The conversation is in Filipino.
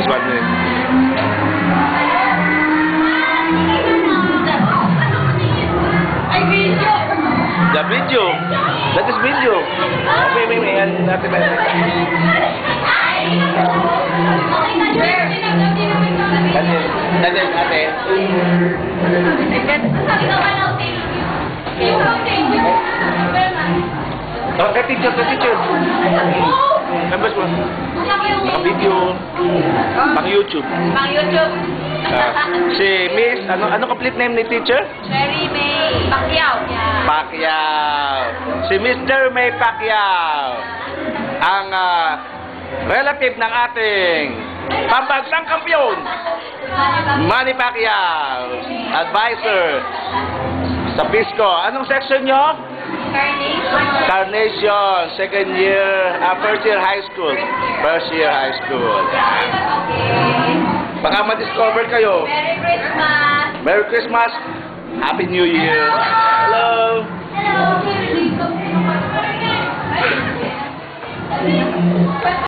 This one is. The video. That is video. May. Natin. Ate. Okay, teacher. Members mo. Naka-video. Pang-YouTube. Si Miss, ano complete name ni teacher? Mary May Pacquiao. Si Mr. May Pacquiao. Ang relative ng ating pambansang kampiyon, Manny Pacquiao. Advisor sa Pisco. Anong section nyo? Carnation. Second year, first year high school. First year high school. Baka ma-discover kayo. Merry Christmas! Merry Christmas. Happy New Year. Hello.